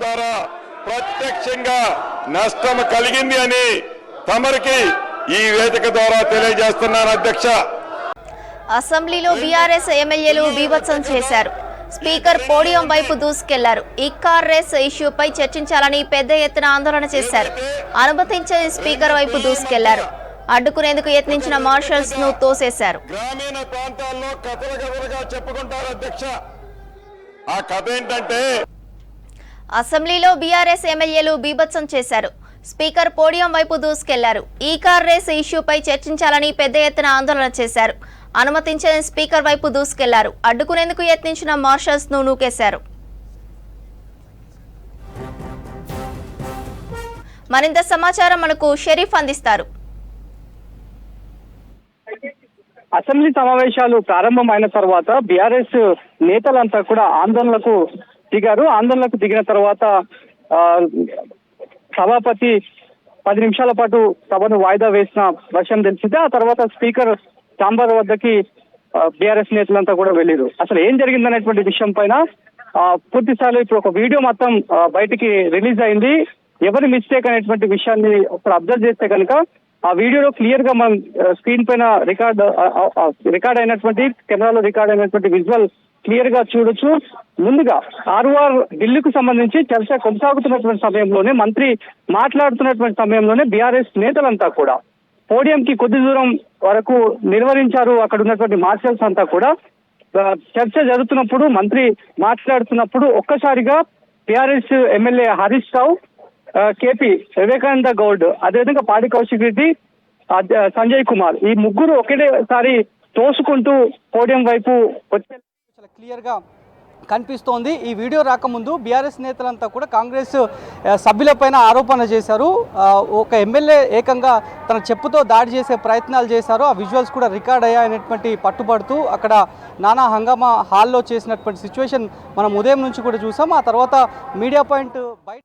ద్వారా ప్రత్యక్షంగా నష్టం కలిగింది అని తమరికి ఈ వేదిక ద్వారా తెలియజేస్తున్నాను అధ్యక్ష. అసెంబ్లీలో బీఆర్ఎస్ ఎమ్మెల్యేలు బీభత్సం చేశారు. స్పీకర్ పోడియం వైపు దూసుకెళ్లారు. ఈ కార్ రేస్ ఇష్యూపై చర్చించాలని పెద్ద ఎత్తున ఆందోళన చేశారు. అనుమతించని స్పీకర్ వైపు దూసుకెళ్లారు. అడ్డుకునేందుకు యత్నించిన మార్షల్స్ ను తోసేశారు. గ్రామీణ ప్రాంతాల్లో కథలుగా చెప్పుకుంటారు అధ్యక్ష. ఆ కథ ఏంటంటే అసెంబ్లీలో బీఆర్ఎస్ ఎమ్మెల్యేలు బీభత్సం చేశారు. స్పీకర్ పోడియం వైపు దూసుకెళ్లారు. ఈ కార్ రేస్ ఇష్యూపై చర్చించాలని పెద్ద ఎత్తున ఆందోళన చేశారు. అనుమతించని స్పీకర్ వైపు దూసుకెళ్లారు. అడ్డుకునేందుకు యత్నించిన మార్షల్స్ ను నూకేశారు. మరింత సమాచారం మనకు షరీఫ్ అందిస్తారు. అసెంబ్లీ సమావేశాలు ప్రారంభమైన తర్వాత బీఆర్ఎస్ నేతలంతా కూడా ఆందోళనకు దిగారు. ఆందోళనకు దిగిన తర్వాత సభాపతి 10 నిమిషాల పాటు సభను వాయిదా వేసిన విషయం తెలిసింది. ఆ తర్వాత స్పీకర్ ఛాంబర్ వద్దకి బీఆర్ఎస్ నేతలంతా కూడా వెళ్ళారు. అసలు ఏం జరిగిందనేటువంటి విషయం పైన పూర్తిస్థాయిలో ఇప్పుడు ఒక వీడియో మొత్తం బయటికి రిలీజ్ అయింది. ఎవరి మిస్టేక్ అనేటువంటి విషయాన్ని ఒకరు అబ్జర్వ్ చేస్తే కనుక ఆ వీడియోలో క్లియర్ గా మనం స్క్రీన్ పైన రికార్డ్ అయినటువంటి కెమెరాలో రికార్డ్ అయినటువంటి విజువల్ క్లియర్ గా చూడొచ్చు. ముందుగా ఆర్ఓఆర్ బిల్లుకు సంబంధించి చర్చ కొనసాగుతున్నటువంటి సమయంలోనే, మంత్రి మాట్లాడుతున్నటువంటి సమయంలోనే బీఆర్ఎస్ నేతలంతా కూడా పోడియంకి కొద్ది దూరం వరకు నిర్వహించారు. అక్కడ ఉన్నటువంటి మార్షల్స్ అంతా కూడా చర్చ జరుగుతున్నప్పుడు, మంత్రి మాట్లాడుతున్నప్పుడు ఒక్కసారిగా BRS MLA Harish Rao, KP Vivekananda Goud, అదేవిధంగా పాడి కౌశిక్ రెడ్డి, సంజయ్ కుమార్, ఈ ముగ్గురు ఒకేసారి తోసుకుంటూ పోడియం వైపు వచ్చే క్లియర్ గా కనిపిస్తోంది. ఈ వీడియో రాకముందు బీఆర్ఎస్ నేతలంతా కూడా కాంగ్రెస్ సభ్యులపైన ఆరోపణ చేశారు. ఒక ఎమ్మెల్యే ఏకంగా తన చెప్పుతో దాడి చేసే ప్రయత్నాలు చేశారు. ఆ విజువల్స్ కూడా రికార్డ్ అయ్యాయనేటువంటి పట్టుబడుతూ అక్కడ నానా హంగామా హాల్లో చేసినటువంటి సిచ్యువేషన్ మనం ఉదయం నుంచి కూడా చూసాం. ఆ తర్వాత మీడియా పాయింట్ బయట